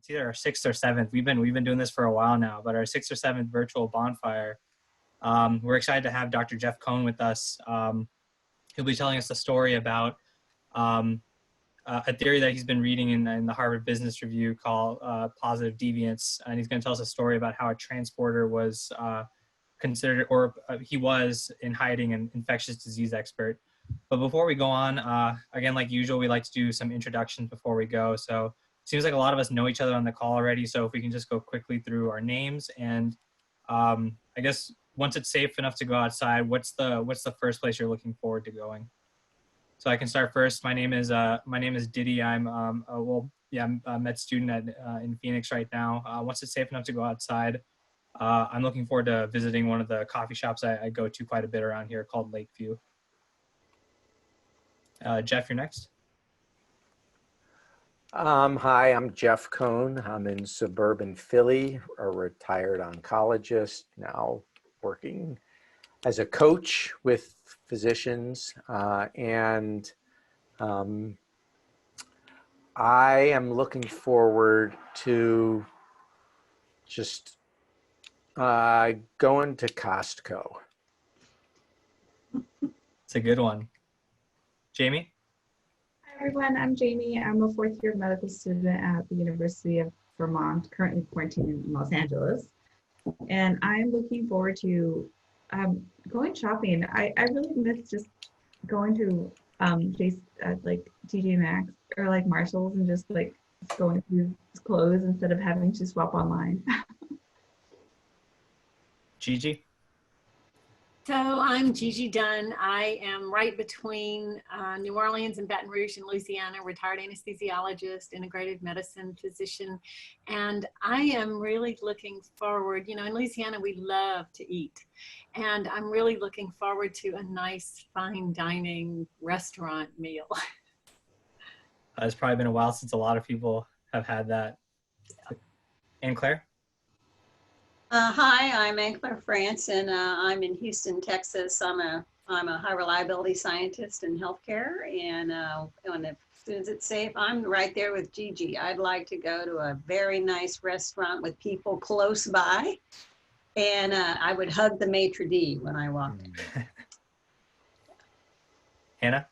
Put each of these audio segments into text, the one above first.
it's either our 6th or 7th. We've been doing this for a while now, but our 6th or 7th virtual bonfire. We're excited to have Dr. Jeff Cohn with us. He'll be telling us a story about a theory that he's been reading in the Harvard Business Review called Positive Deviance. And he's going to tell us a story about how a transporter was considered, or he was in hiding, an infectious disease expert. But before we go on, again, like usual, we like to do some introductions before we go. So it seems like a lot of us know each other on the call already. So if we can just go quickly through our names, and I guess once it's safe enough to go outside, what's the first place you're looking forward to going? So I can start first. My name is Diddy. I'm I'm a med student in Phoenix right now. Once it's safe enough to go outside, I'm looking forward to visiting one of the coffee shops I go to quite a bit around here called Lakeview. Jeff, you're next. Hi, I'm Jeff Cohn. I'm in suburban Philly, a retired oncologist, now working as a coach with physicians. And I am looking forward to just going to Costco. It's a good one. Jamie? Hi everyone, I'm Jamie. I'm a 4th year medical student at the University of Vermont, currently quarantined in Los Angeles. And I'm looking forward to going shopping. I really miss just going to like TJ Maxx or like Marshalls and just like going through clothes instead of having to swap online. Gigi? So I'm Gigi Dunn. I am right between New Orleans and Baton Rouge in Louisiana, retired anesthesiologist, integrative medicine physician. And I am really looking forward, in Louisiana, we love to eat. And I'm really looking forward to a nice fine dining restaurant meal. It's probably been a while since a lot of people have had that. And Claire? Hi, I'm Anne-Claire France, and I'm in Houston, Texas. I'm a high reliability scientist in healthcare, and as soon as it's safe, I'm right there with Gigi. I'd like to go to a very nice restaurant with people close by, and I would hug the maitre d' when I walked in. Hannah?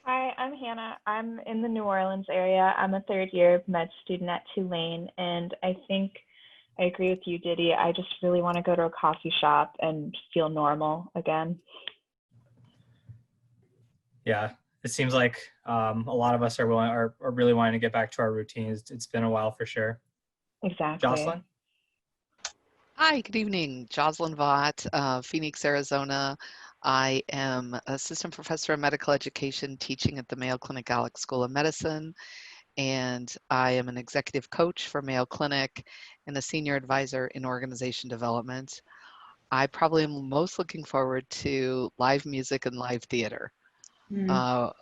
Hi, I'm Hannah. I'm in the New Orleans area. I'm a 3rd year med student at Tulane, and I think I agree with you, Diddy. I just really want to go to a coffee shop and feel normal again. Yeah, it seems like a lot of us are really wanting to get back to our routines. It's been a while for sure. Exactly. Jocelyn? Hi, good evening. Jocelyn Vaught, Phoenix, Arizona. I am assistant professor of medical education teaching at the Mayo Clinic Alex School of Medicine. And I am an executive coach for Mayo Clinic and a senior advisor in organization development. I probably am most looking forward to live music and live theater.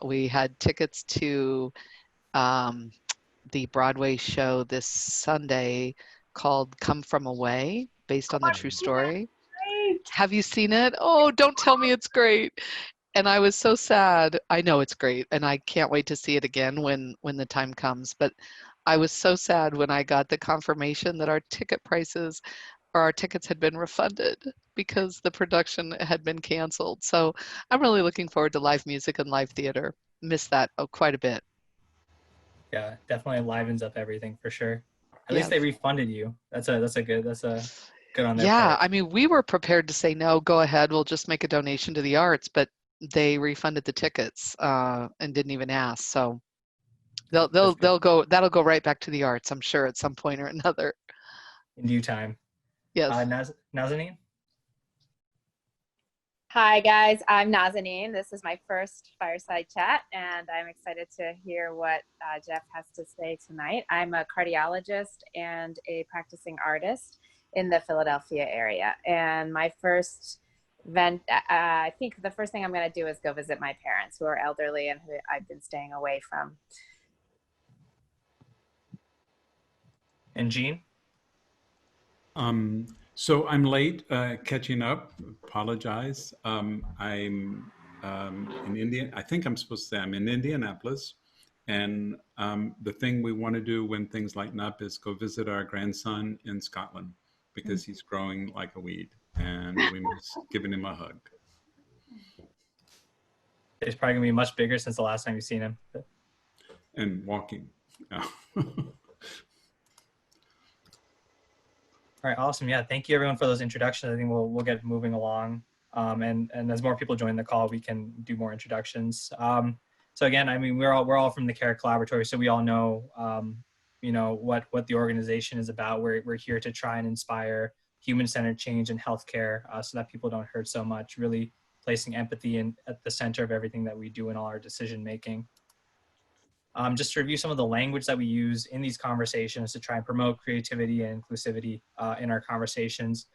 We had tickets to the Broadway show this Sunday called Come From Away, based on the true story. Have you seen it? Oh, don't tell me it's great. And I was so sad. I know it's great, and I can't wait to see it again when the time comes. But I was so sad when I got the confirmation that our ticket prices or our tickets had been refunded because the production had been canceled. So I'm really looking forward to live music and live theater. Miss that quite a bit. Yeah, definitely livens up everything for sure. At least they refunded you. That's a good on their part. I mean, we were prepared to say no, go ahead, we'll just make a donation to the arts, but they refunded the tickets and didn't even ask. So that'll go right back to the arts, I'm sure, at some point or another. In due time. Yes. Nazanin? Hi guys, I'm Nazanin. This is my first fireside chat, and I'm excited to hear what Jeff has to say tonight. I'm a cardiologist and a practicing artist in the Philadelphia area, and my first I think the first thing I'm going to do is go visit my parents who are elderly and who I've been staying away from. And Jean? So I'm late catching up, apologize. I'm in India. I think I'm supposed to say I'm in Indianapolis, And the thing we want to do when things lighten up is go visit our grandson in Scotland because he's growing like a weed and we miss giving him a hug. He's probably gonna be much bigger since the last time you've seen him. And walking. All right, awesome. Yeah, thank you everyone for those introductions. I think we'll get moving along, and as more people join the call, we can do more introductions. So again, I mean, we're all from the CARE Collaboratory, so we all know, you know, what the organization is about. We're here to try and inspire human-centered change in healthcare, so that people don't hurt so much. Really placing empathy at the center of everything that we do in all our decision making. Just to review some of the language that we use in these conversations to try and promote creativity and inclusivity in our conversations,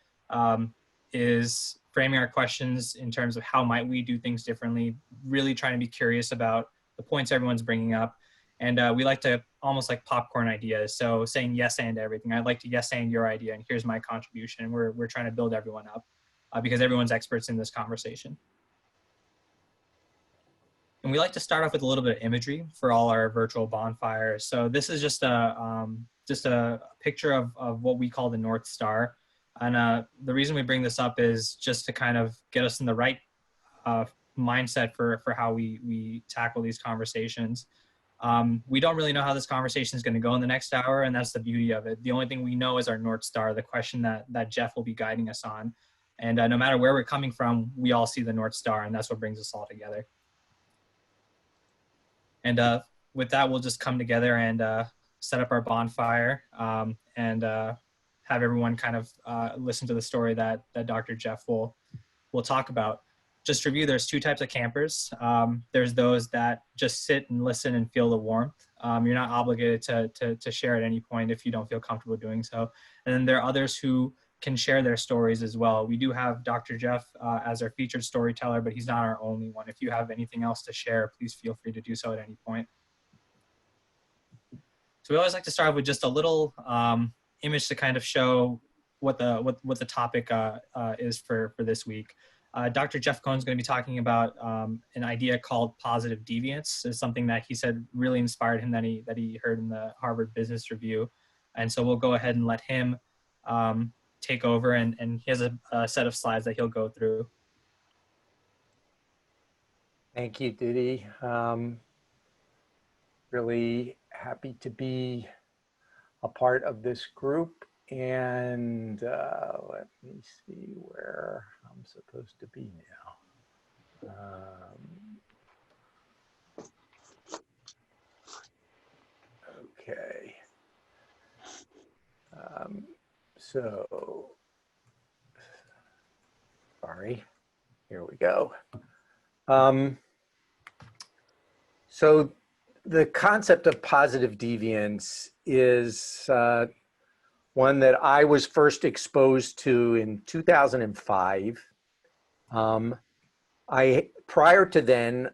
is framing our questions in terms of how might we do things differently, really trying to be curious about the points everyone's bringing up. And we like to almost like popcorn ideas. So saying yes and everything. I'd like to yes and your idea, and here's my contribution. We're trying to build everyone up because everyone's experts in this conversation. And we like to start off with a little bit of imagery for all our virtual bonfires. So this is just a picture of what we call the North Star. And the reason we bring this up is just to kind of get us in the right mindset for how we tackle these conversations. We don't really know how this conversation is going to go in the next hour, and that's the beauty of it. The only thing we know is our North Star, the question that Jeff will be guiding us on. And no matter where we're coming from, we all see the North Star, and that's what brings us all together. And with that, we'll just come together and set up our bonfire and have everyone kind of listen to the story that Dr. Jeff will talk about. Just to review, there's two types of campers. There's those that just sit and listen and feel the warmth. You're not obligated to share at any point if you don't feel comfortable doing so. And then there are others who can share their stories as well. We do have Dr. Jeff as our featured storyteller, but he's not our only one. If you have anything else to share, please feel free to do so at any point. So we always like to start with just a little image to kind of show what the topic is for this week. Dr. Jeff Cohn is going to be talking about an idea called Positive Deviance. It's something that he said really inspired him that he heard in the Harvard Business Review. And so we'll go ahead and let him take over, and he has a set of slides that he'll go through. Thank you, Didi. Really happy to be a part of this group, and let me see where I'm supposed to be now. Okay. So, sorry, here we go. So the concept of positive deviance is one that I was first exposed to in 2005. Prior to then,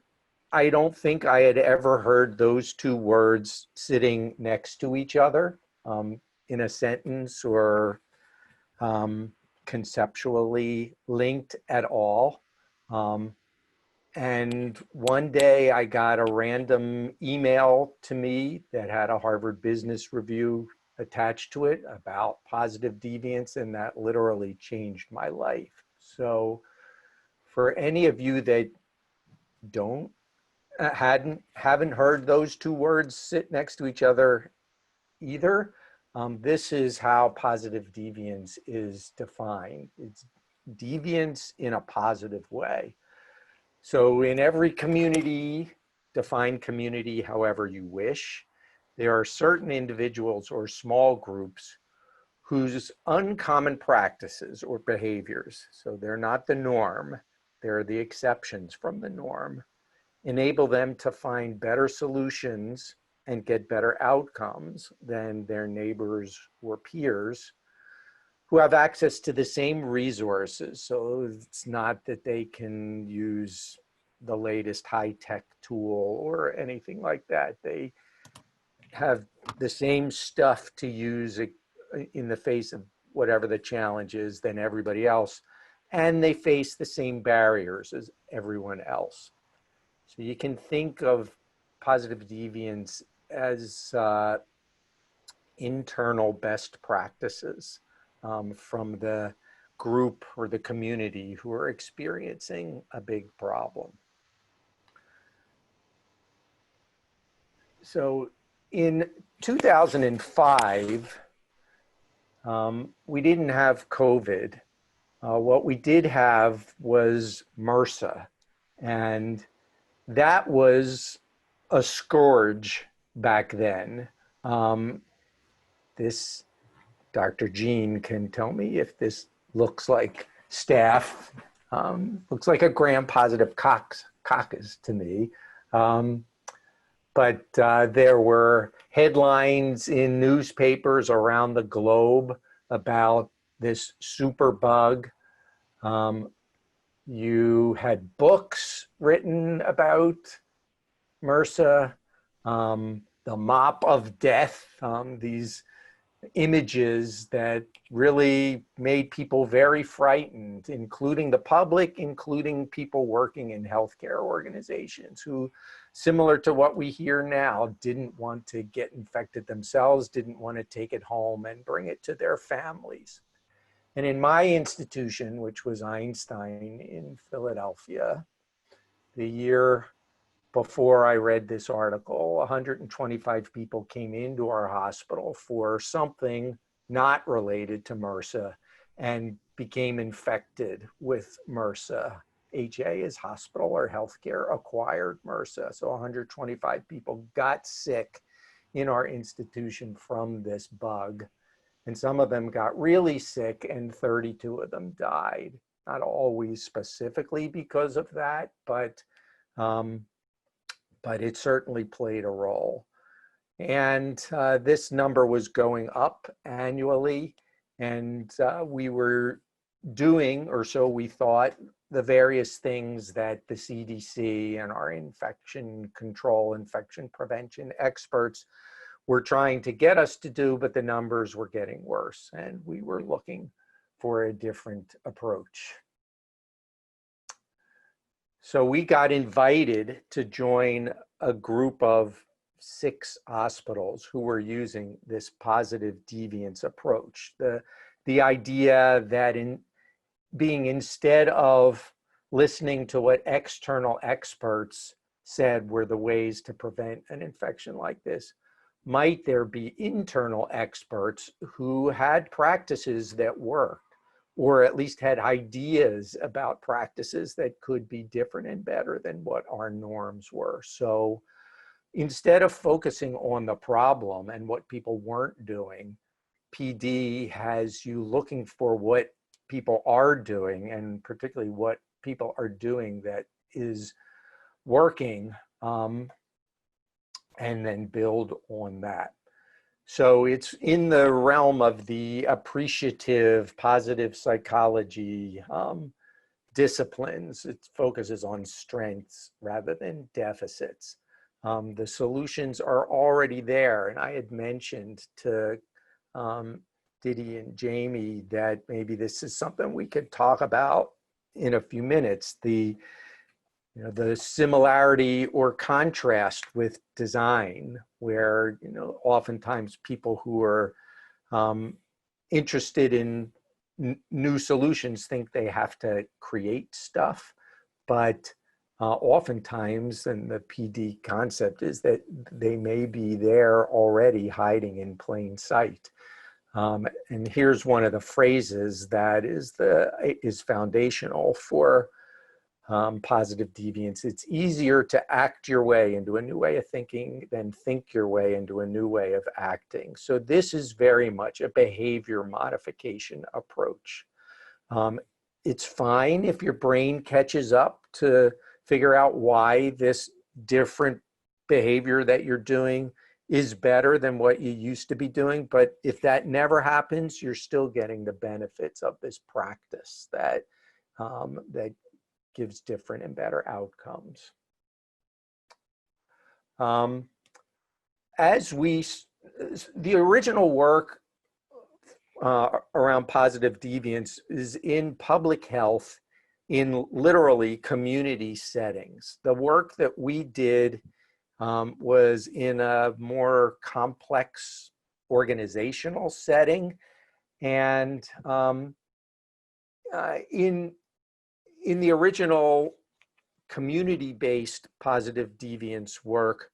I don't think I had ever heard those two words sitting next to each other in a sentence or conceptually linked at all. And one day I got a random email to me that had a Harvard Business Review attached to it about positive deviance, and that literally changed my life. So for any of you that haven't heard those two words sit next to each other either, this is how positive deviance is defined. It's deviance in a positive way. So in every community, define community however you wish, there are certain individuals or small groups whose uncommon practices or behaviors, so they're not the norm, they're the exceptions from the norm, enable them to find better solutions and get better outcomes than their neighbors or peers who have access to the same resources. So it's not that they can use the latest high-tech tool or anything like that. They have the same stuff to use in the face of whatever the challenge is than everybody else. And they face the same barriers as everyone else. So you can think of positive deviance as internal best practices from the group or the community who are experiencing a big problem. So in 2005, we didn't have COVID. What we did have was MRSA, and that was a scourge back then. This, Dr. Jean can tell me if this looks like staph. Looks like a gram-positive coccus to me. But there were headlines in newspapers around the globe about this super bug. You had books written about MRSA, the mop of death, these images that really made people very frightened, including the public, including people working in healthcare organizations who, similar to what we hear now, didn't want to get infected themselves, didn't want to take it home and bring it to their families. And in my institution, which was Einstein in Philadelphia, the year before I read this article, 125 people came into our hospital for something not related to MRSA and became infected with MRSA. HA is hospital or healthcare acquired MRSA. So 125 people got sick in our institution from this bug. And some of them got really sick and 32 of them died. Not always specifically because of that, but it certainly played a role. And this number was going up annually, and we were doing, or so we thought, the various things that the CDC and our infection control, infection prevention experts were trying to get us to do, but the numbers were getting worse, and we were looking for a different approach. So we got invited to join a group of 6 hospitals who were using this positive deviance approach. The idea that instead of listening to what external experts said were the ways to prevent an infection like this, might there be internal experts who had practices that worked, or at least had ideas about practices that could be different and better than what our norms were. So instead of focusing on the problem and what people weren't doing, PD has you looking for what people are doing, and particularly what people are doing that is working, and then build on that. So it's in the realm of the appreciative, positive psychology disciplines. It focuses on strengths rather than deficits. The solutions are already there. And I had mentioned to Didi and Jamie that maybe this is something we could talk about in a few minutes. The similarity or contrast with design, where oftentimes people who are interested in new solutions think they have to create stuff, but oftentimes, and the PD concept is that they may be there already hiding in plain sight. And here's one of the phrases that is foundational for positive deviance. It's easier to act your way into a new way of thinking than think your way into a new way of acting. So this is very much a behavior modification approach. It's fine if your brain catches up to figure out why this different behavior that you're doing is better than what you used to be doing. But if that never happens, you're still getting the benefits of this practice that gives different and better outcomes. The original work around positive deviance is in public health, in literally community settings. The work that we did was in a more complex organizational setting. And in the original community-based positive deviance work,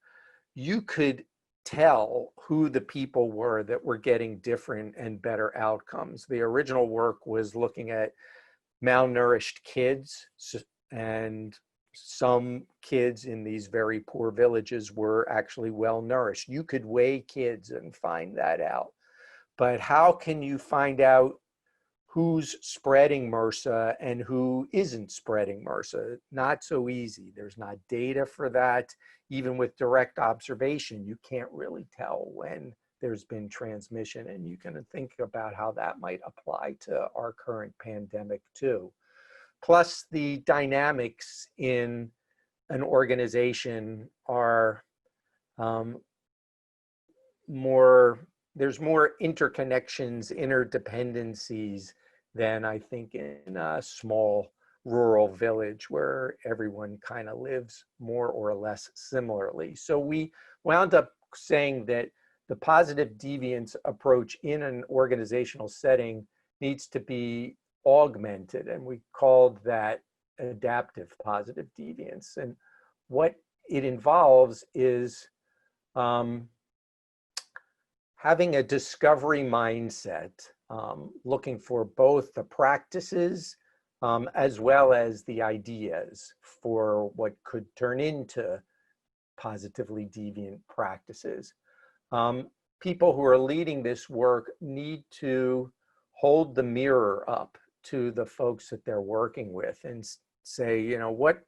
you could tell who the people were that were getting different and better outcomes. The original work was looking at malnourished kids, and some kids in these very poor villages were actually well nourished. You could weigh kids and find that out. But how can you find out who's spreading MRSA and who isn't spreading MRSA? Not so easy. There's not data for that. Even with direct observation, you can't really tell when there's been transmission, and you can think about how that might apply to our current pandemic too. Plus, the dynamics in an organization are there's more interconnections, interdependencies than I think in a small rural village where everyone kind of lives more or less similarly. So we wound up saying that the positive deviance approach in an organizational setting needs to be augmented, and we called that adaptive positive deviance. And what it involves is having a discovery mindset, looking for both the practices as well as the ideas for what could turn into positively deviant practices. People who are leading this work need to hold the mirror up to the folks that they're working with and say, you know, what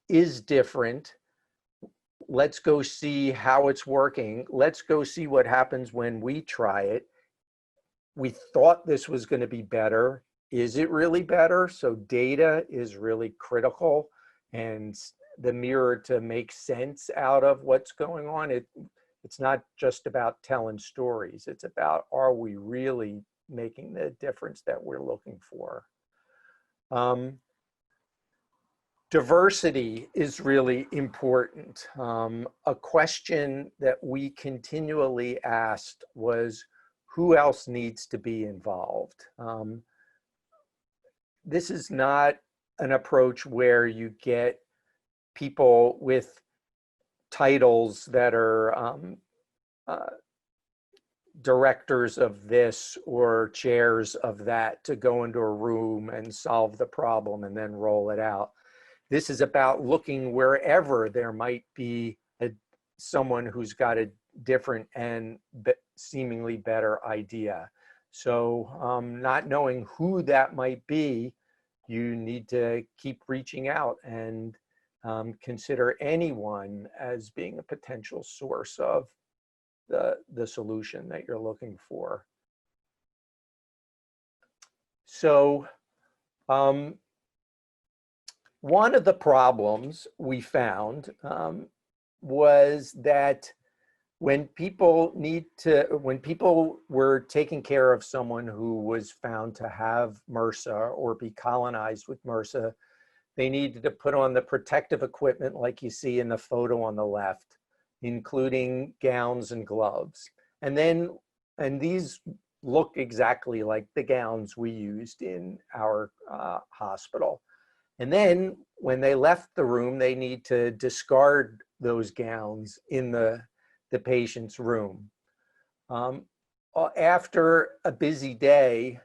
is different? Let's go see how it's working. Let's go see what happens when we try it. We thought this was going to be better. Is it really better? So data is really critical, and the mirror to make sense out of what's going on. It's not just about telling stories. It's about, are we really making the difference that we're looking for? Diversity is really important. A question that we continually asked was, who else needs to be involved? This is not an approach where you get people with titles that are directors of this or chairs of that to go into a room and solve the problem and then roll it out. This is about looking wherever there might be someone who's got a different and seemingly better idea. So not knowing who that might be, you need to keep reaching out and consider anyone as being a potential source of the solution that you're looking for. So one of the problems we found was that when people were taking care of someone who was found to have MRSA or be colonized with MRSA, they needed to put on the protective equipment like you see in the photo on the left, including gowns and gloves. And these look exactly like the gowns we used in our hospital. And then when they left the room, they need to discard those gowns in the patient's room. After a busy day,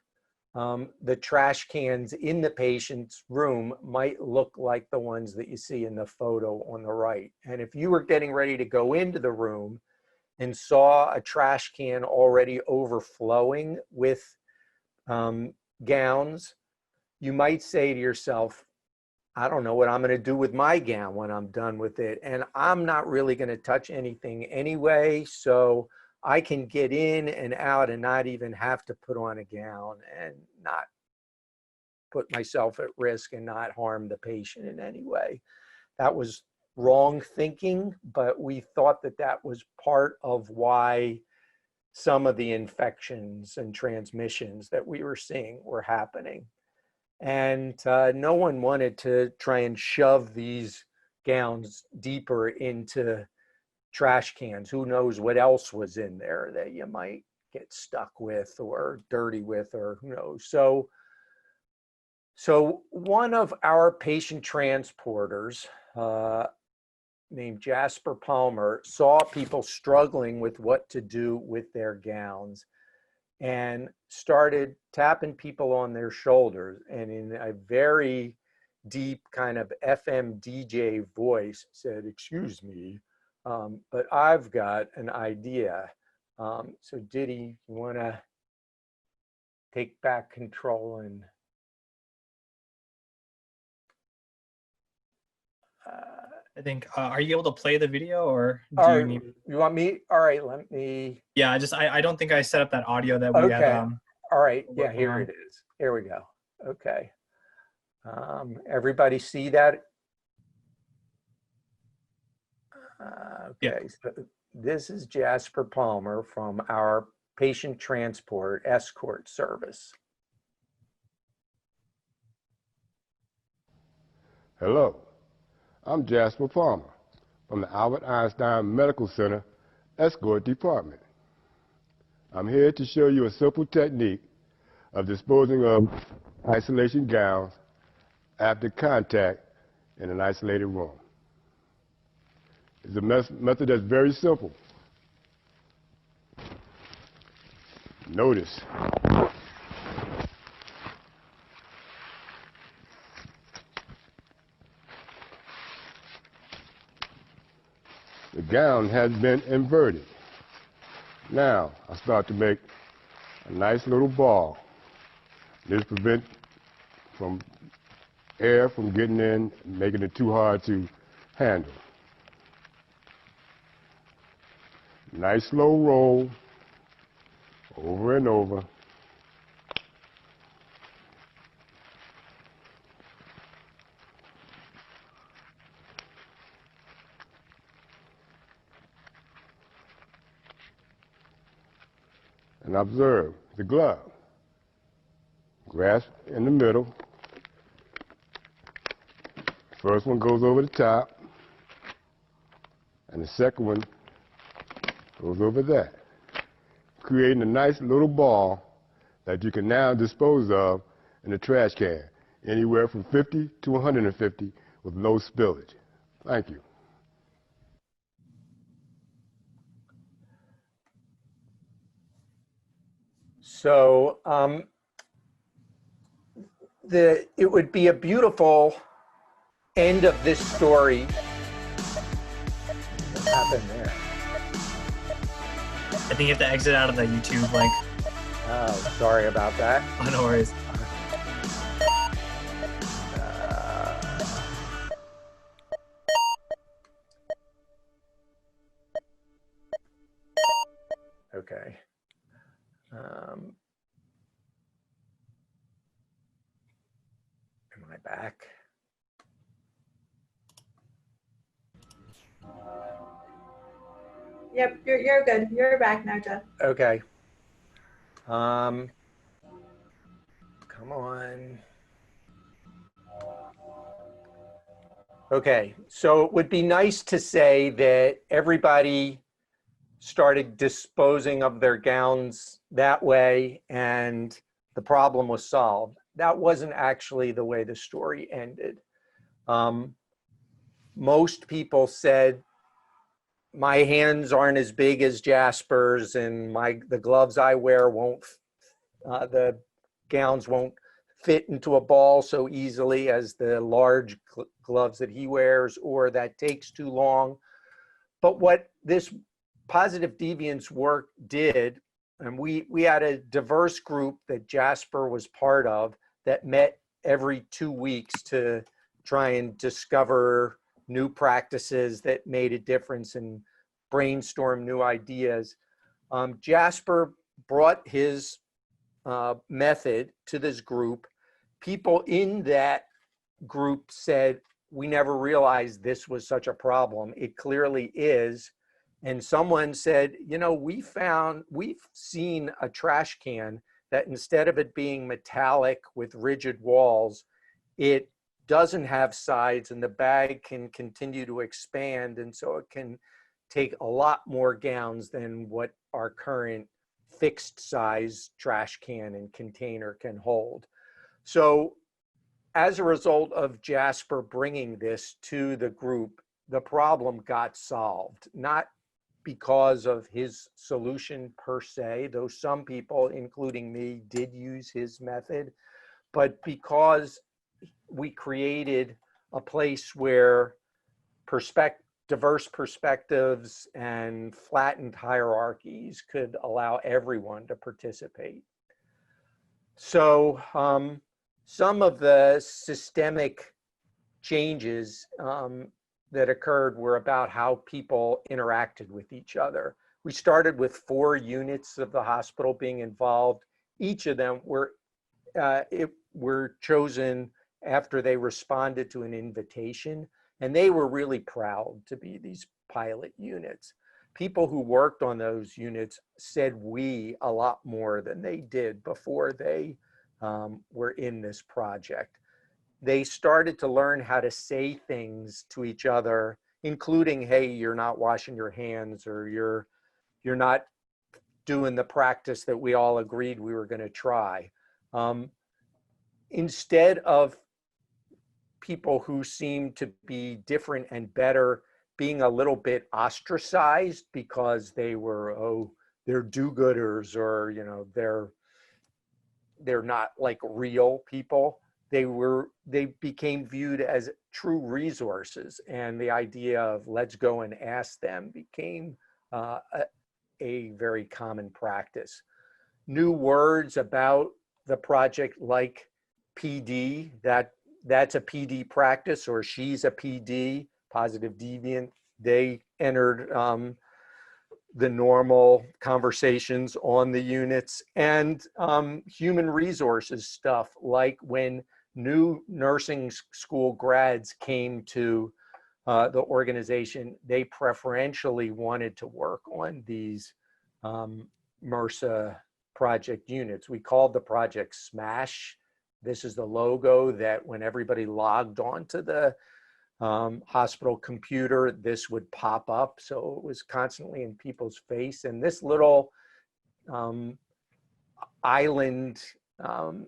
the trash cans in the patient's room might look like the ones that you see in the photo on the right. And if you were getting ready to go into the room and saw a trash can already overflowing with gowns, you might say to yourself, I don't know what I'm going to do with my gown when I'm done with it. And I'm not really going to touch anything anyway. So I can get in and out and not even have to put on a gown and not put myself at risk and not harm the patient in any way. That was wrong thinking, but we thought that that was part of why some of the infections and transmissions that we were seeing were happening. And no one wanted to try and shove these gowns deeper into trash cans. Who knows what else was in there that you might get stuck with or dirty with, or who knows. So one of our patient transporters named Jasper Palmer saw people struggling with what to do with their gowns and started tapping people on their shoulders, and in a very deep kind of FM DJ voice said, "Excuse me, but I've got an idea." So Diddy, you want to take back control and I think, are you able to play the video, or do all you right, need? you want me? All right, let me. Yeah, I don't think I set up that audio that we had. Okay. All right. Yeah, working here on. it is. Here we go. Okay. Everybody see that? Okay. So this is Jasper Palmer from our patient transport escort service. Hello, I'm Jasper Palmer from the Albert Einstein Medical Center Escort Department. I'm here to show you a simple technique of disposing of isolation gowns after contact in an isolated room. It's a method that's very simple. Notice the gown has been inverted. Now I start to make a nice little ball. This prevents from air from getting in, making it too hard to handle. Nice slow roll, over and over. And observe the glove. Grasp in the middle. First one goes over the top, and the second one goes over that, creating a nice little ball that you can now dispose of in a trash can, anywhere from 50 to 150 with no spillage. Thank you. So it would be a beautiful end of this story. What happened there? I think you have to exit out of the YouTube link. Oh, sorry about that. Oh, no worries. Okay. Am I back? Yep, you're good. You're back now, Jeff. Okay. Come on. Okay, so it would be nice to say that everybody started disposing of their gowns that way and the problem was solved. That wasn't actually the way the story ended. Most people said, my hands aren't as big as Jasper's, and the gloves I wear won't, the gowns won't fit into a ball so easily as the large gloves that he wears, or that takes too long. But what this Positive Deviance work did, and we had a diverse group that Jasper was part of that met every 2 weeks to try and discover new practices that made a difference and brainstorm new ideas. Jasper brought his method to this group. People in that group said, we never realized this was such a problem. It clearly is. And someone said, you know, we've seen a trash can that instead of it being metallic with rigid walls, it doesn't have sides, and the bag can continue to expand, and so it can take a lot more gowns than what our current fixed size trash can and container can hold. So as a result of Jasper bringing this to the group, the problem got solved, not because of his solution per se, though some people, including me, did use his method, but because we created a place where diverse perspectives and flattened hierarchies could allow everyone to participate. So some of the systemic changes that occurred were about how people interacted with each other. We started with 4 units of the hospital being involved. Each of them were chosen after they responded to an invitation, and they were really proud to be these pilot units. People who worked on those units said "we" a lot more than they did before they were in this project. They started to learn how to say things to each other, including, "Hey, you're not washing your hands," or you're not doing the practice that we all agreed we were going to try. Instead of people who seemed to be different and better being a little bit ostracized because they were, they're do-gooders, or, you know, they're not like real people. They became viewed as true resources, and the idea of "let's go and ask them" became a very common practice. New words about the project, like PD, that's a PD practice, or she's a PD, positive deviant, they entered the normal conversations on the units. And human resources stuff, like when new nursing school grads came to the organization, they preferentially wanted to work on these MRSA project units. We called the project SMASH. This is the logo that when everybody logged onto the hospital computer, this would pop up. So it was constantly in people's face. And this little island on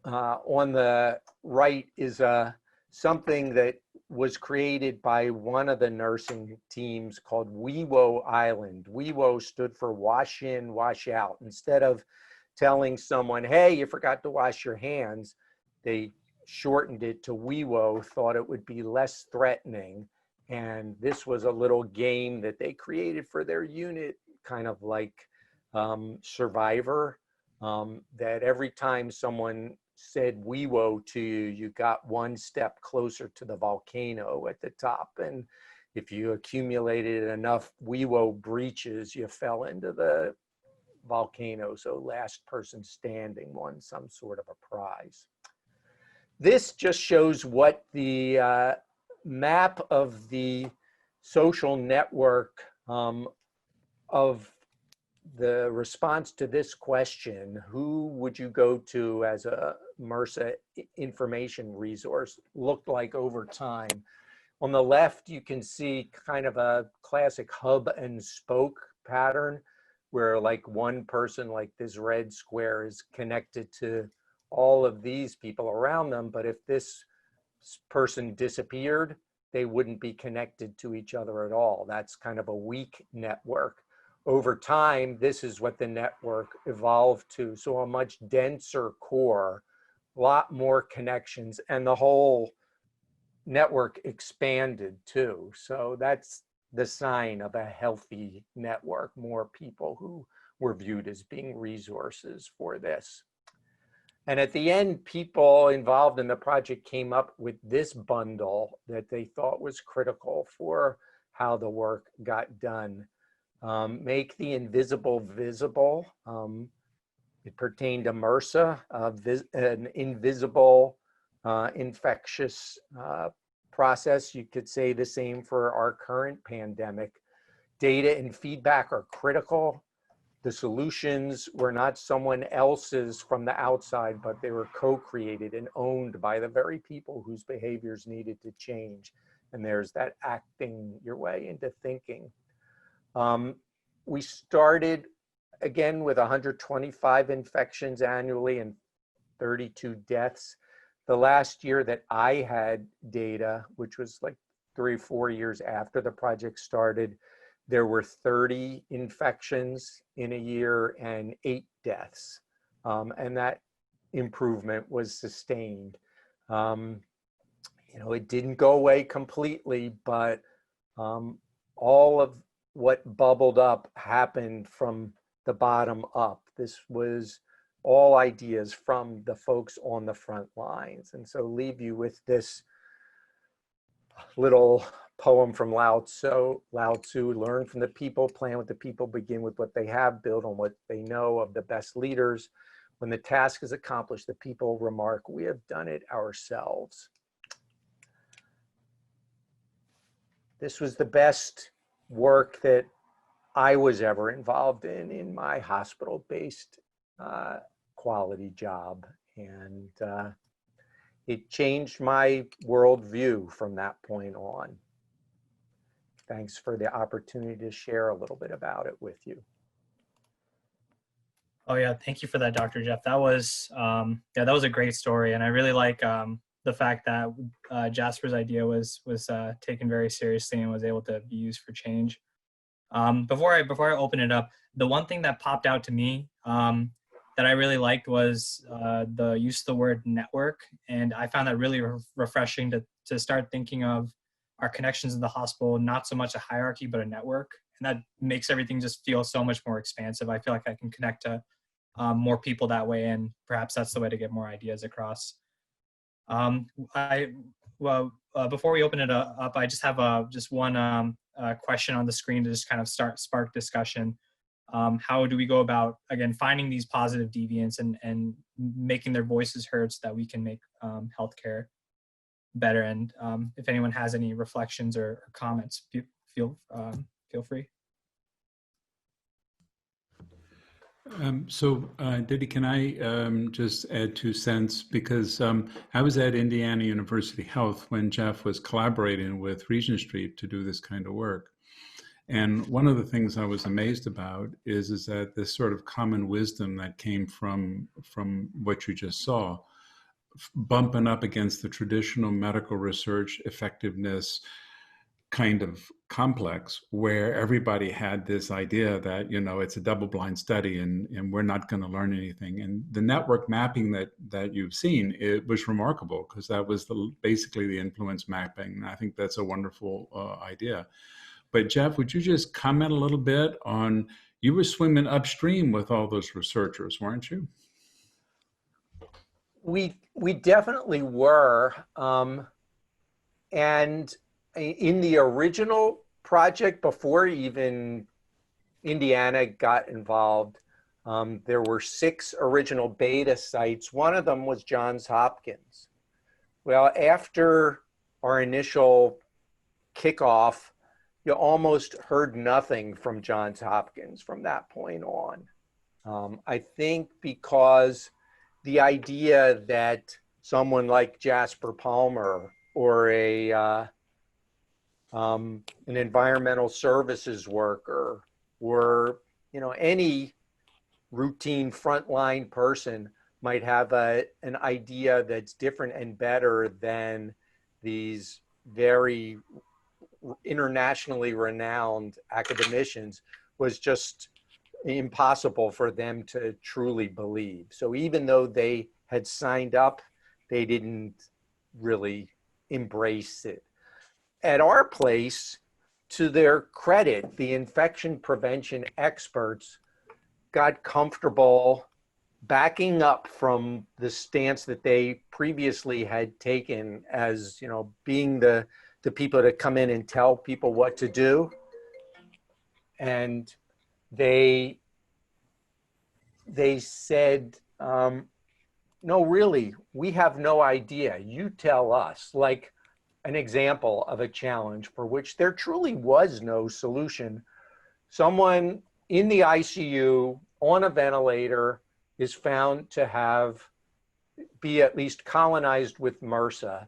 the right is something that was created by one of the nursing teams called WeWo Island. WeWo stood for wash in, wash out. Instead of telling someone, "Hey, you forgot to wash your hands," they shortened it to WeWo, thought it would be less threatening. And this was a little game that they created for their unit, kind of like Survivor, that every time someone said WeWo to you, you got one step closer to the volcano at the top. And if you accumulated enough WeWo breaches, you fell into the volcano. So last person standing won some sort of a prize. This just shows what the map of the social network of the response to this question, who would you go to as a MRSA information resource, looked like over time. On the left, you can see kind of a classic hub and spoke pattern, where like one person, like this red square, is connected to all of these people around them. But if this person disappeared, they wouldn't be connected to each other at all. That's kind of a weak network. Over time, this is what the network evolved to. So a much denser core, a lot more connections, and the whole network expanded too. So that's the sign of a healthy network, more people who were viewed as being resources for this. And at the end, people involved in the project came up with this bundle that they thought was critical for how the work got done. Make the invisible visible. It pertained to MRSA, an invisible infectious process. You could say the same for our current pandemic. Data and feedback are critical. The solutions were not someone else's from the outside, but they were co-created and owned by the very people whose behaviors needed to change. And there's that acting your way into thinking. We started again with 125 infections annually and 32 deaths. The last year that I had data, which was like 3 or 4 years after the project started, there were 30 infections in a year and 8 deaths. And that improvement was sustained. You know, it didn't go away completely, but all of what bubbled up happened from the bottom up. This was all ideas from the folks on the front lines. And so leave you with this little poem from Lao Tzu, learn from the people, plan with the people, begin with what they have, build on what they know of the best leaders. When the task is accomplished, the people remark, we have done it ourselves. This was the best work that I was ever involved in my hospital-based quality job. And it changed my worldview from that point on. Thanks for the opportunity to share a little bit about it with you. Oh yeah, thank you for that, Dr. Jeff. That was yeah, that was a great story, and I really like the fact that Jasper's idea was taken very seriously and was able to be used for change. Before I open it up, the one thing that popped out to me that I really liked was the use of the word network, and I found that really refreshing to start thinking of our connections in the hospital, not so much a hierarchy, but a network. And that makes everything just feel so much more expansive. I feel like I can connect to more people that way, and perhaps that's the way to get more ideas across. Before we open it up, I just have just one question on the screen to just kind of spark discussion. How do we go about, again, finding these positive deviants and making their voices heard so that we can make healthcare better? And if anyone has any reflections or comments, feel free. Diddy, can I just add 2 cents? Because I was at Indiana University Health when Jeff was collaborating with Regent Street to do this kind of work. And one of the things I was amazed about is that this sort of common wisdom that came from what you just saw, bumping up against the traditional medical research effectiveness kind of complex, where everybody had this idea that, you know, it's a double-blind study and we're not going to learn anything. And the network mapping that you've seen, it was remarkable, because that was basically the influence mapping. And I think that's a wonderful idea. But Jeff, would you just comment a little bit on, you were swimming upstream with all those researchers, weren't you? We definitely were. And in the original project, before even Indiana got involved, there were 6 original beta sites. One of them was Johns Hopkins. Well, after our initial kickoff, you almost heard nothing from Johns Hopkins from that point on. I think because the idea that someone like Jasper Palmer or an environmental services worker, or, you know, any routine frontline person might have an idea that's different and better than these very internationally renowned academicians, was just impossible for them to truly believe. So even though they had signed up, they didn't really embrace it. At our place, to their credit, the infection prevention experts got comfortable backing up from the stance that they previously had taken as, you know, being the people that come in and tell people what to do. And they said, no, really, we have no idea. You tell us. Like an example of a challenge for which there truly was no solution. Someone in the ICU on a ventilator is found to be at least colonized with MRSA,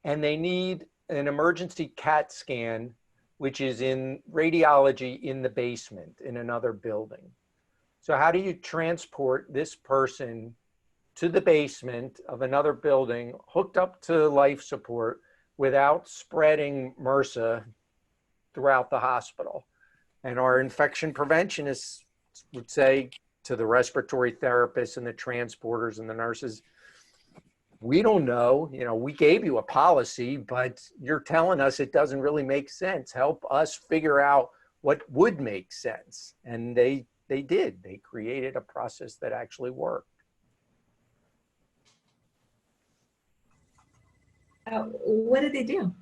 and they need an emergency CAT scan, which is in radiology in the basement in another building. So how do you transport this person to the basement of another building hooked up to life support without spreading MRSA throughout the hospital? And our infection preventionists would say to the respiratory therapists and the transporters and the nurses, we don't know, we gave you a policy, but you're telling us it doesn't really make sense. Help us figure out what would make sense. And they did. They created a process that actually worked. What did they do?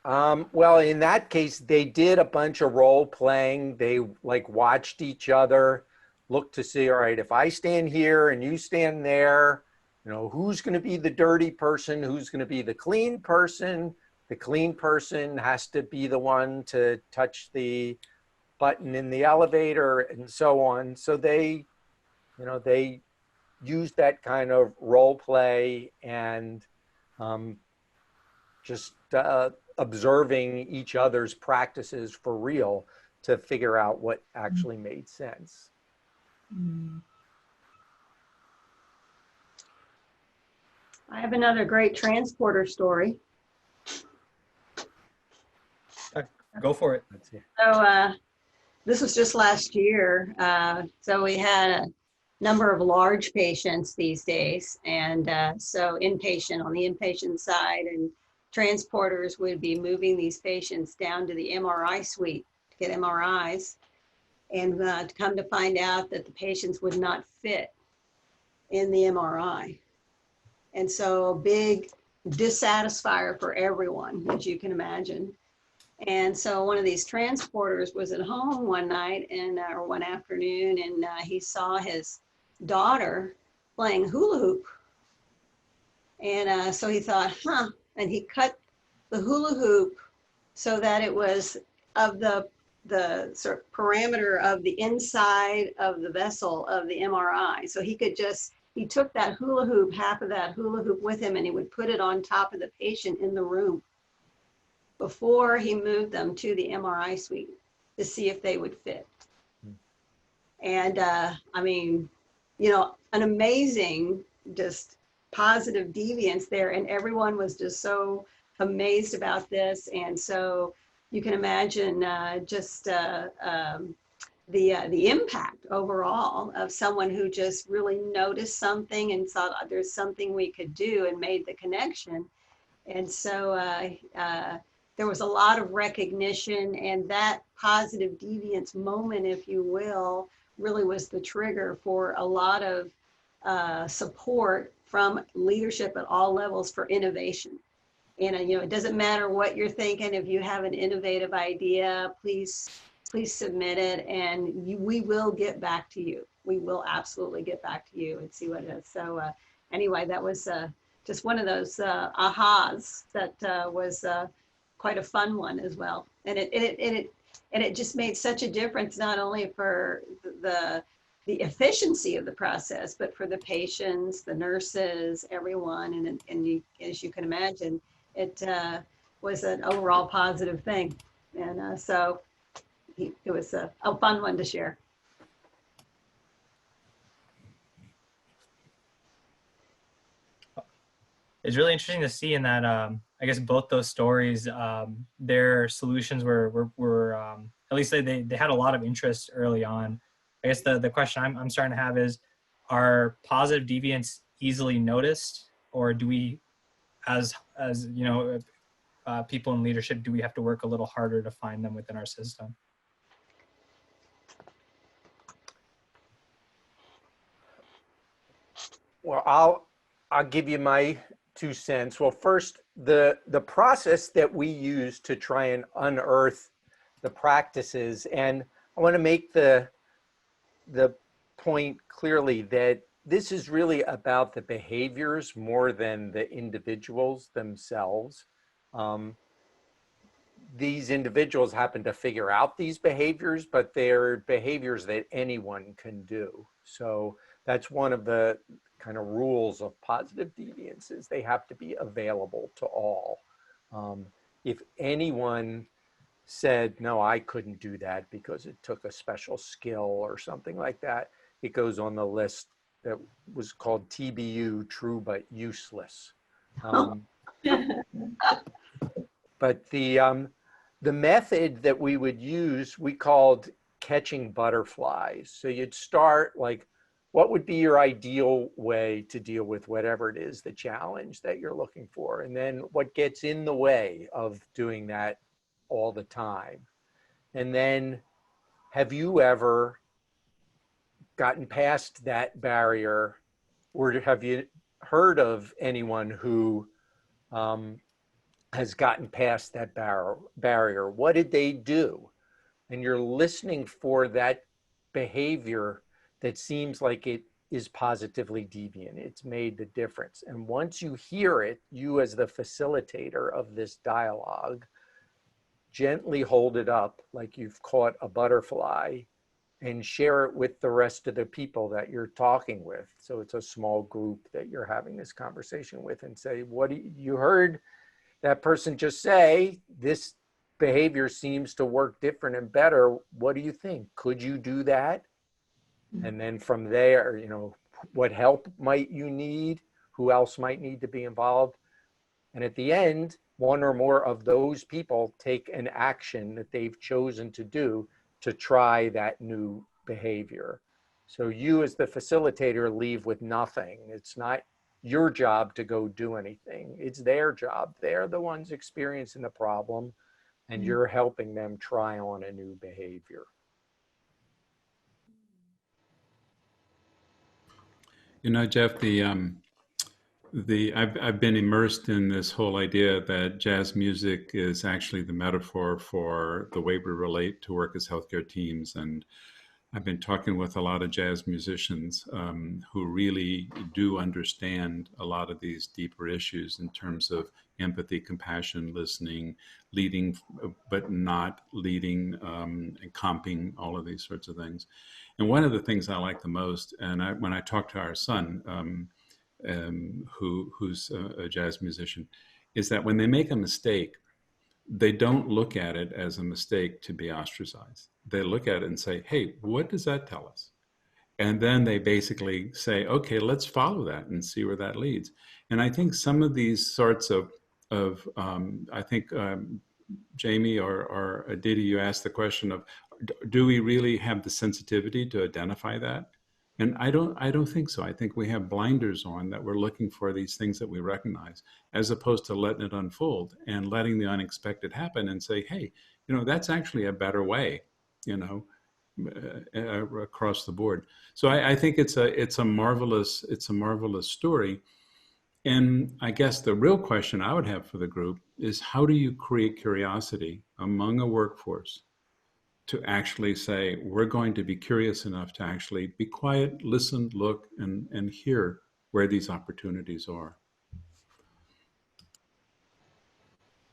Well, in that case, they did a bunch of role playing. They watched each other, looked to see, all right, if I stand here and you stand there, who's going to be the dirty person? Who's going to be the clean person? The clean person has to be the one to touch the button in the elevator and so on. So they used that kind of role play and just observing each other's practices for real to figure out what actually made sense. I have another great transporter story. Go for it. So this was just last year. So we had a number of large patients these days. And so inpatient on the inpatient side, and transporters would be moving these patients down to the MRI suite to get MRIs. And to come to find out that the patients would not fit in the MRI. And so a big dissatisfier for everyone, as you can imagine. And so one of these transporters was at home one night or one afternoon, and he saw his daughter playing hula hoop. And so he thought, and he cut the hula hoop so that it was of the sort of parameter of the inside of the vessel of the MRI. So he took that hula hoop, half of that hula hoop with him, and he would put it on top of the patient in the room before he moved them to the MRI suite to see if they would fit. And I mean, an amazing, just positive deviance there. And everyone was just so amazed about this. And so you can imagine the impact overall of someone who just really noticed something and thought there's something we could do and made the connection. And so there was a lot of recognition, and that positive deviance moment, if you will, really was the trigger for a lot of support from leadership at all levels for innovation. And it doesn't matter what you're thinking. If you have an innovative idea, please submit it, and we will get back to you. We will absolutely get back to you and see what it is. So anyway, that was just one of those ahas that was quite a fun one as well. And it just made such a difference, not only for the efficiency of the process, but for the patients, the nurses, everyone. And as you can imagine, it was an overall positive thing. And so it was a fun one to share. It's really interesting to see in that, I guess both those stories, their solutions were at least they had a lot of interest early on. I guess the question I'm starting to have is, are positive deviants easily noticed, or do we, as people in leadership, do we have to work a little harder to find them within our system? Well, I'll give you my 2 cents. Well, first, the process that we use to try and unearth the practices, and I want to make the point clearly that this is really about the behaviors more than the individuals themselves. these individuals happen to figure out these behaviors, but they're behaviors that anyone can do. So that's one of the kind of rules of positive deviance, is they have to be available to all. If anyone said, no, I couldn't do that because it took a special skill or something like that, it goes on the list that was called TBU, true but useless. But the method that we would use, we called catching butterflies. So you'd start like, what would be your ideal way to deal with whatever it is, the challenge that you're looking for? And then what gets in the way of doing that all the time? And then have you ever gotten past that barrier, or have you heard of anyone who has gotten past that barrier? What did they do? And you're listening for that behavior that seems like it is positively deviant. It's made the difference. And once you hear it, you as the facilitator of this dialogue, gently hold it up like you've caught a butterfly and share it with the rest of the people that you're talking with. So it's a small group that you're having this conversation with, and say, what you heard that person just say, this behavior seems to work different and better. What do you think? Could you do that? And then from there, you know, what help might you need? Who else might need to be involved? And at the end, one or more of those people take an action that they've chosen to do to try that new behavior. So you as the facilitator leave with nothing. It's not your job to go do anything. It's their job. They're the ones experiencing the problem, and you're helping them try on a new behavior. You know, Jeff, I've been immersed in this whole idea that jazz music is actually the metaphor for the way we relate to work as healthcare teams. And I've been talking with a lot of jazz musicians who really do understand a lot of these deeper issues in terms of empathy, compassion, listening, leading, but not leading, and comping, all of these sorts of things. And one of the things I like the most, and when I talk to our son, who's a jazz musician, is that when they make a mistake, they don't look at it as a mistake to be ostracized. They look at it and say, hey, what does that tell us? And then they basically say, okay, let's follow that and see where that leads. And I think some of these sorts of I think Jamie or Aditi, you asked the question of, do we really have the sensitivity to identify that? And I don't think so. I think we have blinders on, that we're looking for these things that we recognize, as opposed to letting it unfold and letting the unexpected happen and say, hey, you know, that's actually a better way, you know, across the board. So I think it's a marvelous story. And I guess the real question I would have for the group is, how do you create curiosity among a workforce to actually say, we're going to be curious enough to actually be quiet, listen, look, and hear where these opportunities are?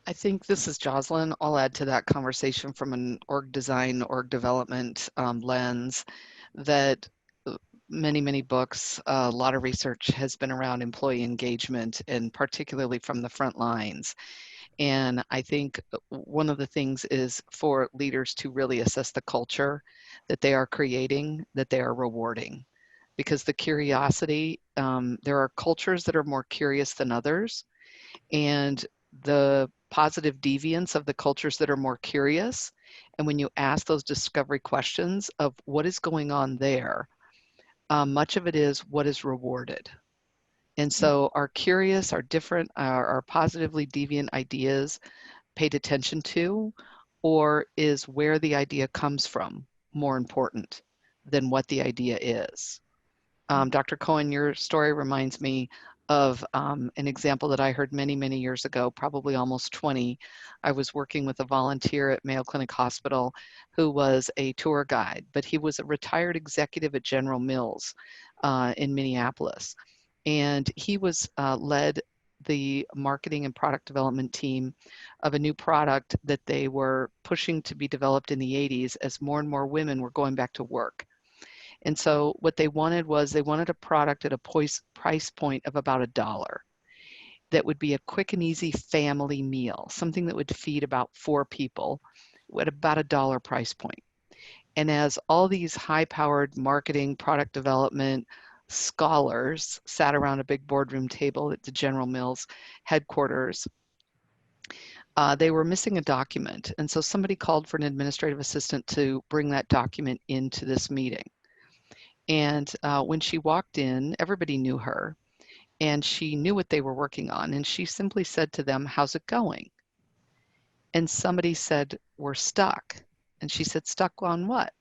I think this is Jocelyn. I'll add to that conversation from an org design, org development lens, that many books, a lot of research has been around employee engagement, and particularly from the front lines. And I think one of the things is for leaders to really assess the culture that they are creating, that they are rewarding. Because the curiosity, there are cultures that are more curious than others. And the positive deviance of the cultures that are more curious, and when you ask those discovery questions of what is going on there, much of it is what is rewarded. And so our curious, our different, our positively deviant ideas paid attention to, or is where the idea comes from more important than what the idea is? Dr. Cohen, your story reminds me of an example that I heard many years ago, probably almost 20. I was working with a volunteer at Mayo Clinic Hospital who was a tour guide, but he was a retired executive at General Mills in Minneapolis. And he was led the marketing and product development team of a new product that they were pushing to be developed in the 80s as more and more women were going back to work. And so what they wanted was they wanted a product at a price point of about $1 that would be a quick and easy family meal, something that would feed about 4 people at about $1 price point. And as all these high-powered marketing, product development scholars sat around a big boardroom table at the General Mills headquarters, they were missing a document. And so somebody called for an administrative assistant to bring that document into this meeting. And when she walked in, everybody knew her, and she knew what they were working on. And she simply said to them, "How's it going?" And somebody said, "We're stuck." And she said, "Stuck on what?"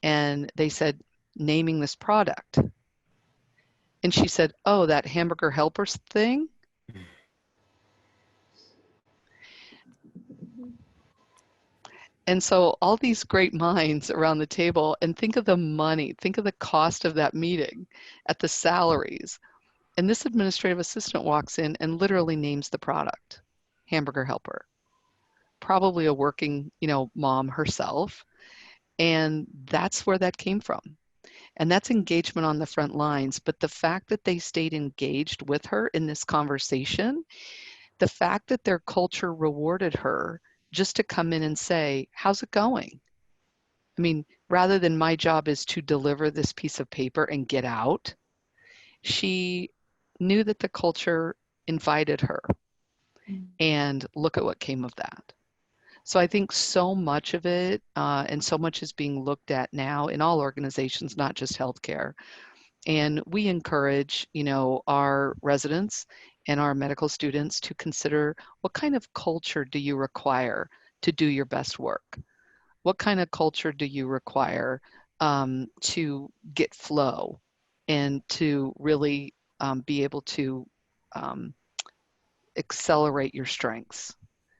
And they said, "Naming this product." And she said, "Oh, that hamburger helpers thing?" And so all these great minds around the table, and think of the money, think of the cost of that meeting at the salaries. And this administrative assistant walks in and literally names the product, hamburger helper, probably a working, mom herself. And that's where that came from. And that's engagement on the front lines. But the fact that they stayed engaged with her in this conversation, the fact that their culture rewarded her just to come in and say, "How's it going?" I mean, rather than "my job is to deliver this piece of paper and get out," she knew that the culture invited her. And look at what came of that. So I think so much of it, and so much is being looked at now in all organizations, not just healthcare. And we encourage, our residents and our medical students to consider, what kind of culture do you require to do your best work? What kind of culture do you require to get flow and to really be able to accelerate your strengths?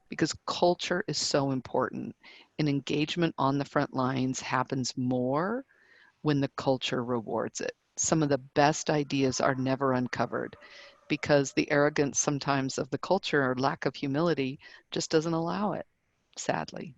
Because culture is so important, and engagement on the front lines happens more when the culture rewards it. Some of the best ideas are never uncovered because the arrogance sometimes of the culture or lack of humility just doesn't allow it, sadly.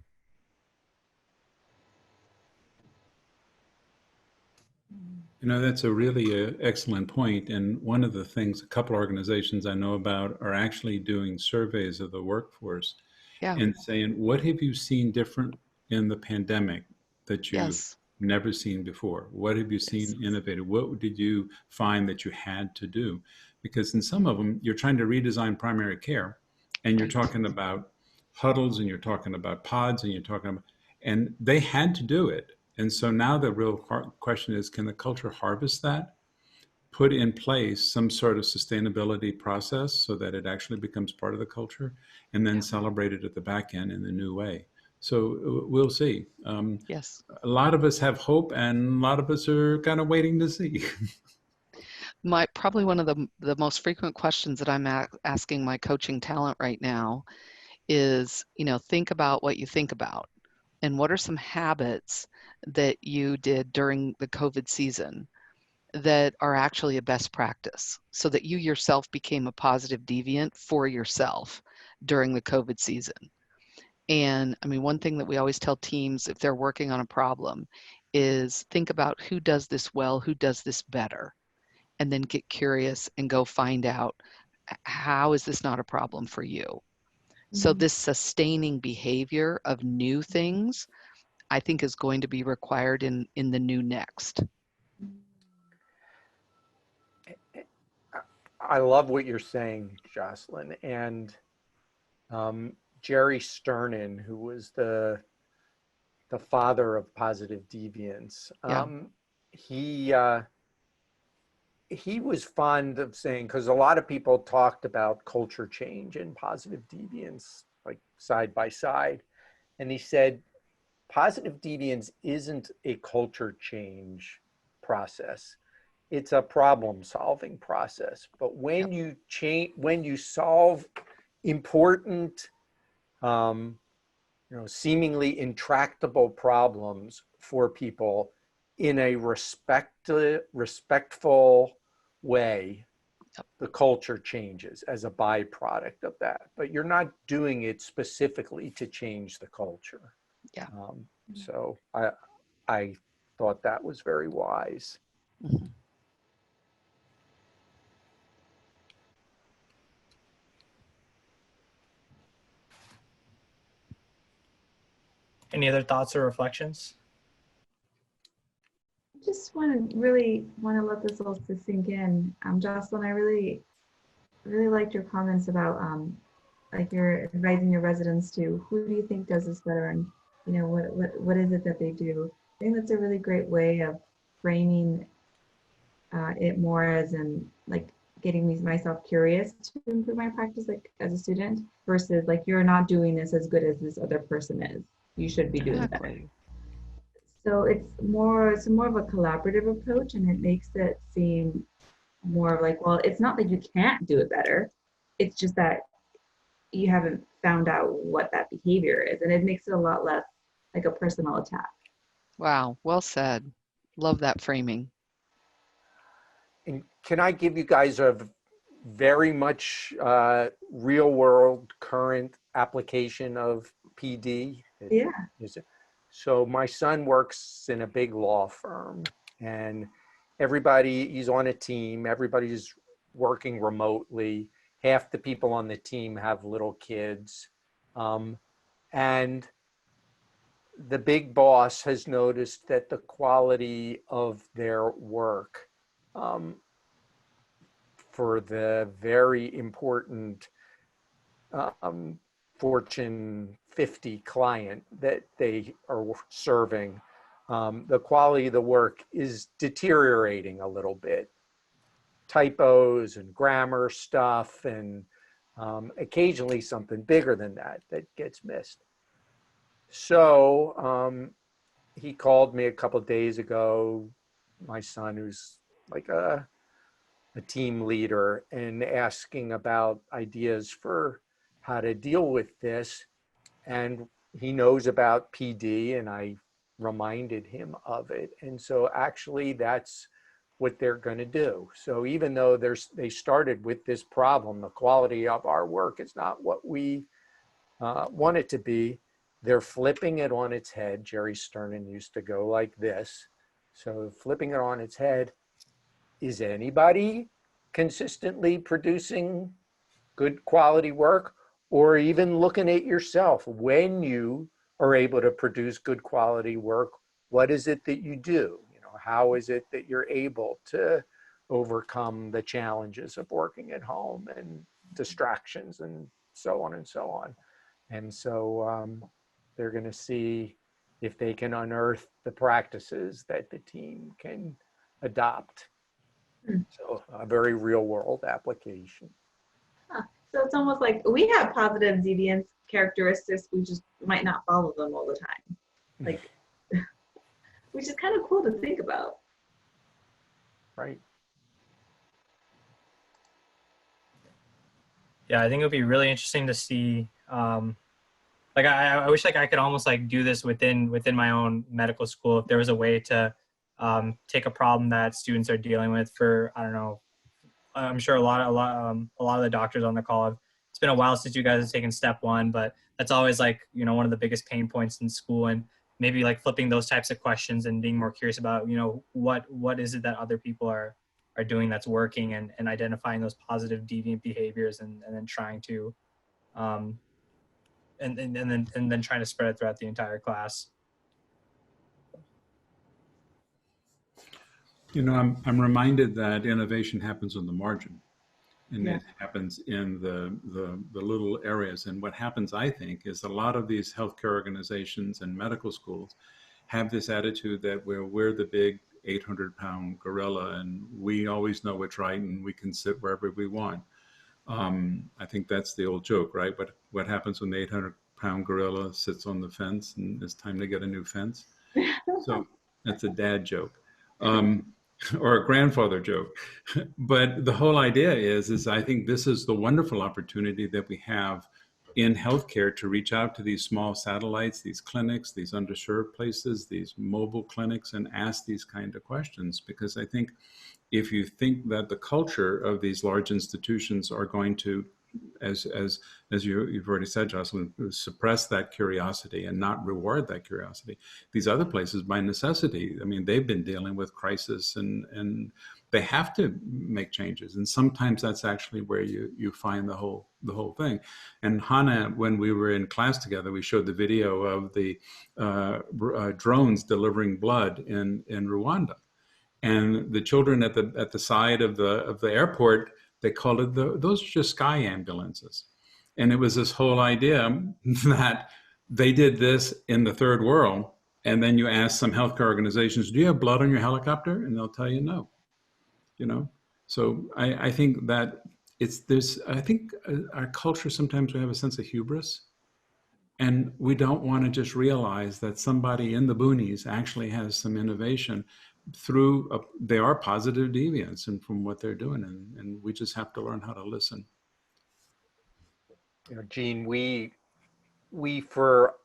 That's a really excellent point. And one of the things a couple organizations I know about are actually doing surveys of the workforce and saying, what have you seen different in the pandemic that you've never seen before? What have you seen innovative? What did you find that you had to do? Because in some of them, you're trying to redesign primary care, and you're talking about huddles, and you're talking about pods, and and they had to do it. And so now the real question is, can the culture harvest that, put in place some sort of sustainability process so that it actually becomes part of the culture, and then celebrate it at the back end in the new way? So we'll see. Yes. A lot of us have hope, and a lot of us are kind of waiting to see. Probably one of the most frequent questions that I'm asking my coaching talent right now is, think about what you think about. And what are some habits that you did during the COVID season that are actually a best practice, so that you yourself became a positive deviant for yourself during the COVID season? And I mean, one thing that we always tell teams if they're working on a problem is think about who does this well, who does this better, and then get curious and go find out, how is this not a problem for you? So this sustaining behavior of new things, I think, is going to be required in the new next. I love what you're saying, Jocelyn. And Jerry Sternin, who was the father of Positive Deviance, he was fond of saying, because a lot of people talked about culture change and Positive Deviance like side by side, and he said, Positive Deviance isn't a culture change process. It's a problem-solving process. But when you change, when you solve important, seemingly intractable problems for people in a respectful way, the culture changes as a byproduct of that, but you're not doing it specifically to change the culture. Yeah. So I thought that was very wise. Mhm. Any other thoughts or reflections? Just really want to let this all sink in. Jocelyn, I really liked your comments about like you're advising your residents to who do you think does this better, and you know what is it that they do. I think that's a really great way of framing it more as in like getting myself curious to improve my practice, like as a student, versus like you're not doing this as good as this other person is. You should be doing better. Exactly. So it's more of a collaborative approach, and it makes it seem more like, well, it's not that you can't do it better. It's just that you haven't found out what that behavior is. And it makes it a lot less like a personal attack. Wow, well said. Love that framing. And can I give you guys a very much real world current application of PD? Yeah. So my son works in a big law firm, and he's on a team, everybody's working remotely. Half the people on the team have little kids. And the big boss has noticed that the quality of their work for the very important Fortune 50 client that they are serving, the quality of the work is deteriorating a little bit. Typos and grammar stuff, and occasionally something bigger than that gets missed. So he called me a couple of days ago, my son, who's like a team leader, and asking about ideas for how to deal with this. And he knows about PD, and I reminded him of it. And so actually that's what they're going to do. So even though they started with this problem, the quality of our work is not what we want it to be, they're flipping it on its head. Jerry Sternin used to go like this. So flipping it on its head, is anybody consistently producing good quality work? Or even looking at yourself, when you are able to produce good quality work, what is it that you do? You know, how is it that you're able to overcome the challenges of working at home and distractions and so on and so on? And so they're going to see if they can unearth the practices that the team can adopt. So a very real world application. So it's almost like we have positive deviance characteristics, we just might not follow them all the time. Like, which is kind of cool to think about. Right. Yeah, I think it would be really interesting to see. Like I wish like I could almost like do this within my own medical school, if there was a way to take a problem that students are dealing with for, I don't know, I'm sure a lot of the doctors on the call it's been a while since you guys have taken step one, but that's always like, you know, one of the biggest pain points in school, and maybe like flipping those types of questions and being more curious about, you know, what is it that other people are doing that's working, and identifying those positive deviant behaviors, and then trying to and then trying to spread it throughout the entire class. You know, I'm reminded that innovation happens on the margin, and Yeah. it happens in the little areas. And what happens, I think, is a lot of these healthcare organizations and medical schools have this attitude that we're the big 800-pound gorilla, and we always know what's right, and we can sit wherever we want. I think that's the old joke, right? But what happens when the 800-pound gorilla sits on the fence and it's time to get a new fence? So that's a dad joke. Or a grandfather joke. But the whole idea is I think this is the wonderful opportunity that we have in healthcare to reach out to these small satellites, these clinics, these underserved places, these mobile clinics, and ask these kind of questions. Because I think if you think that the culture of these large institutions are going to, as you've already said, Jocelyn, suppress that curiosity and not reward that curiosity. These other places, by necessity, I mean, they've been dealing with crisis, and they have to make changes. And sometimes that's actually where you find the whole thing. And Hannah, when we were in class together, we showed the video of the drones delivering blood in Rwanda. And the children at the side of the airport, they called it those are just sky ambulances. And it was this whole idea that they did this in the third world. And then you ask some healthcare organizations, do you have blood on your helicopter? And they'll tell you no. You know, so I think that I think our culture, sometimes we have a sense of hubris, and we don't want to just realize that somebody in the boonies actually has some innovation through they are positive deviants and from what they're doing, and we just have to learn how to listen. You know, Gene, we for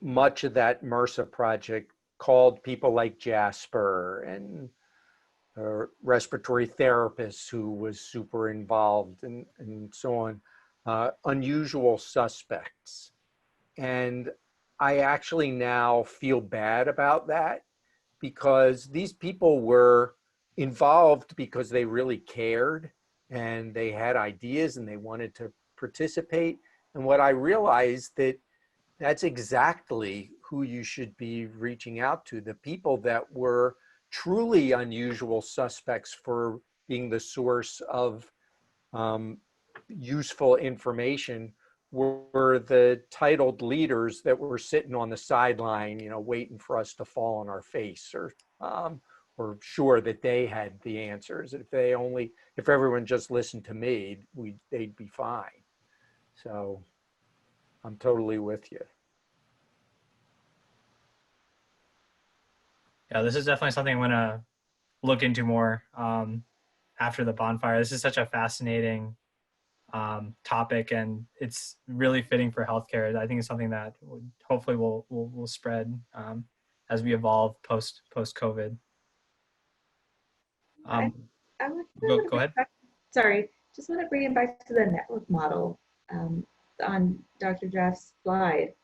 much of that MRSA project called people like Jasper and respiratory therapists who was super involved and so on, unusual suspects. And I actually now feel bad about that, because these people were involved because they really cared and they had ideas and they wanted to participate. And what I realized that's exactly who you should be reaching out to. The people that were truly unusual suspects for being the source of useful information were the titled leaders that were sitting on the sideline, you know, waiting for us to fall on our face, or sure that they had the answers. If everyone just listened to me, they'd be fine. So I'm totally with you. Yeah, this is definitely something I'm gonna look into more after the bonfire. This is such a fascinating topic, and it's really fitting for healthcare. I think it's something that hopefully will spread as we evolve post COVID. Go ahead. Sorry, just want to bring it back to the network model on Dr. Jeff's slide.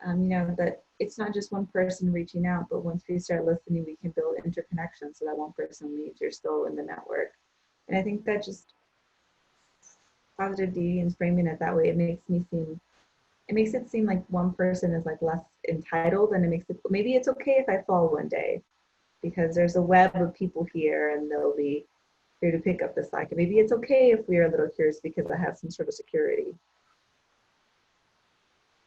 You know, that it's not just one person reaching out, but once we start listening, we can build interconnections so that one person leaves, you're still in the network. And I think that just positive deviance, framing it that way, it makes it seem like one person is like less entitled, and it makes it, maybe it's okay if I fall one day, because there's a web of people here and they'll be here to pick up the slack. And maybe it's okay if we're a little curious because I have some sort of security.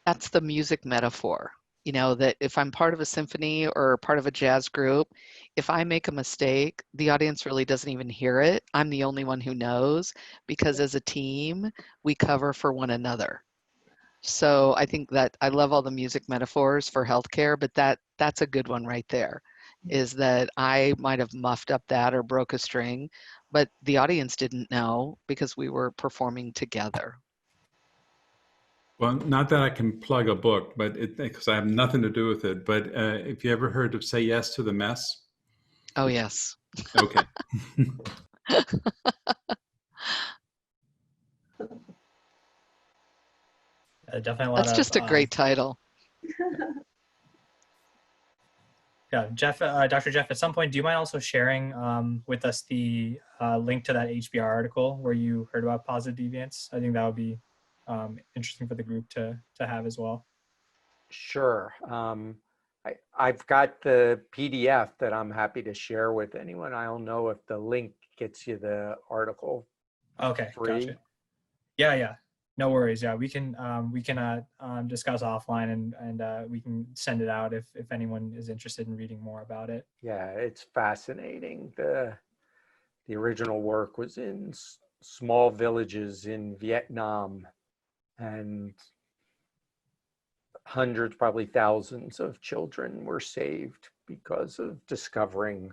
That's the music metaphor. You know, that if I'm part of a symphony or part of a jazz group, if I make a mistake, the audience really doesn't even hear it. I'm the only one who knows, because as a team, we cover for one another. So I think that I love all the music metaphors for healthcare, but that's a good one right there, is that I might have muffed up that or broke a string, but the audience didn't know because we were performing together. Well, not that I can plug a book, but because I have nothing to do with it. But if you ever heard of Say Yes to the Mess? Oh, yes. Okay. Definitely a lot That's just a great title. Yeah, Jeff, Dr. Jeff, at some point, do you mind also sharing with us the link to that HBR article where you heard about positive deviance? I think that would be interesting for the group to have as well. Sure. I've got the PDF that I'm happy to share with anyone. I don't know if the link gets you the article. Okay, free. gotcha. Yeah, no worries. Yeah, we can discuss offline, and we can send it out if anyone is interested in reading more about it. Yeah, it's fascinating. The original work was in small villages in Vietnam, and hundreds, probably thousands of children were saved because of discovering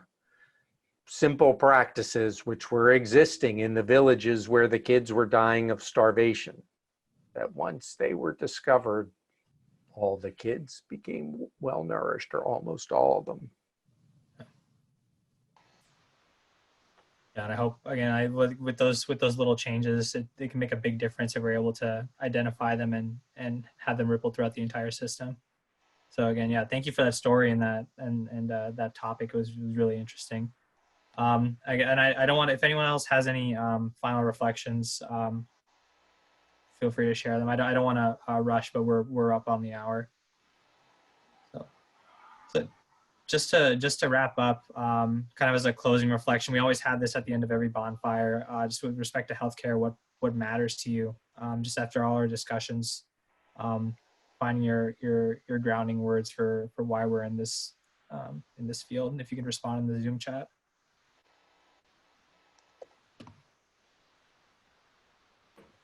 simple practices which were existing in the villages where the kids were dying of starvation. That once they were discovered, all the kids became well nourished, or almost all of them. Yeah, and I hope again, with those little changes, they can make a big difference if we're able to identify them and have them ripple throughout the entire system. So again, yeah, thank you for that story and that topic. It was really interesting. I don't want, if anyone else has any final reflections, feel free to share them. I don't want to rush, but we're up on the hour. So just to wrap up, kind of as a closing reflection, we always have this at the end of every bonfire, just with respect to healthcare, what matters to you, just after all our discussions, finding your grounding words for why we're in this field. And if you could respond in the Zoom chat.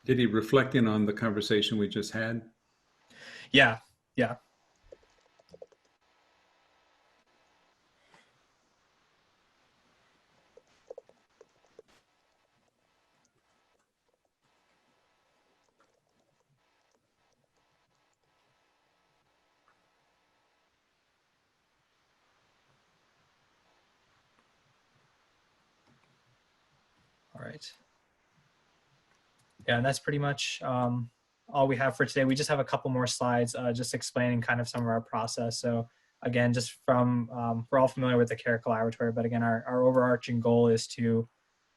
Did he reflecting on the conversation we just had? Yeah. All right. Yeah, and that's pretty much all we have for today. We just have a couple more slides just explaining kind of some of our process. So again, just from, we're all familiar with the Care Collaboratory, but again, our overarching goal is to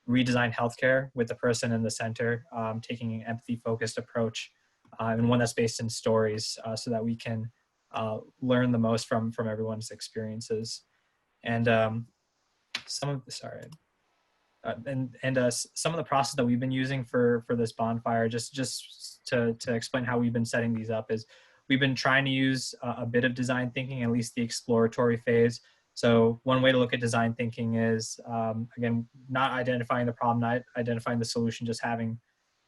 redesign healthcare with the person in the center, taking an empathy-focused approach, and one that's based in stories so that we can learn the most from everyone's experiences. And some of the process that we've been using for this bonfire, just to explain how we've been setting these up, is we've been trying to use a bit of design thinking, at least the exploratory phase. So one way to look at design thinking is, again, not identifying the problem, not identifying the solution, just having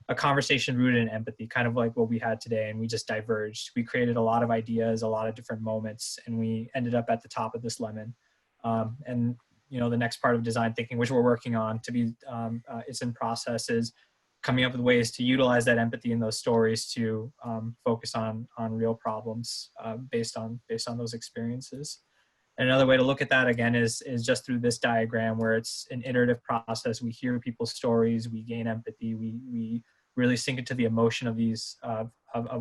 a conversation rooted in empathy, kind of like what we had today, and we just diverged. We created a lot of ideas, a lot of different moments, and we ended up at the top of this lemon. And you know, the next part of design thinking, which we're working on to be, it's in process, is coming up with ways to utilize that empathy in those stories to focus on real problems based on those experiences. And another way to look at that again is just through this diagram, where it's an iterative process. We hear people's stories, we gain empathy, we really sink into the emotion of these of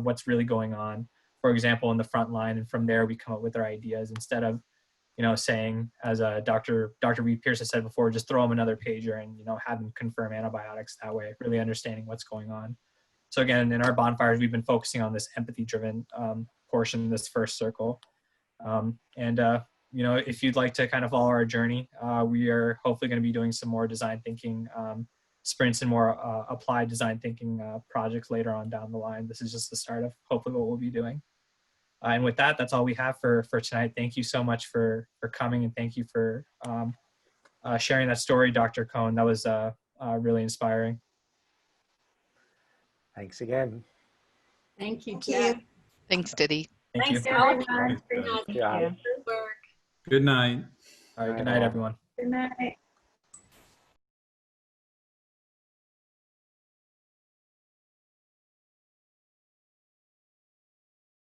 what's really going on, for example, in the front line, and from there we come up with our ideas instead of, you know, saying, as Dr. Reed Pierce has said before, just throw them another pager and, you know, have them confirm antibiotics that way, really understanding what's going on. So again, in our bonfires, we've been focusing on this empathy-driven portion, this first circle. You know, if you'd like to kind of follow our journey, we are hopefully going to be doing some more design thinking sprints and more applied design thinking projects later on down the line. This is just the start of hopefully what we'll be doing. And with that, that's all we have for tonight. Thank you so much for coming, and thank you for sharing that story, Dr. Cohn. That was really inspiring. Thanks again. Thank you, Thank Jeff. you. Thanks, Diddy. Thank Thanks, you. everyone. Good job. Work. Good night. All right, good night, everyone. Good night.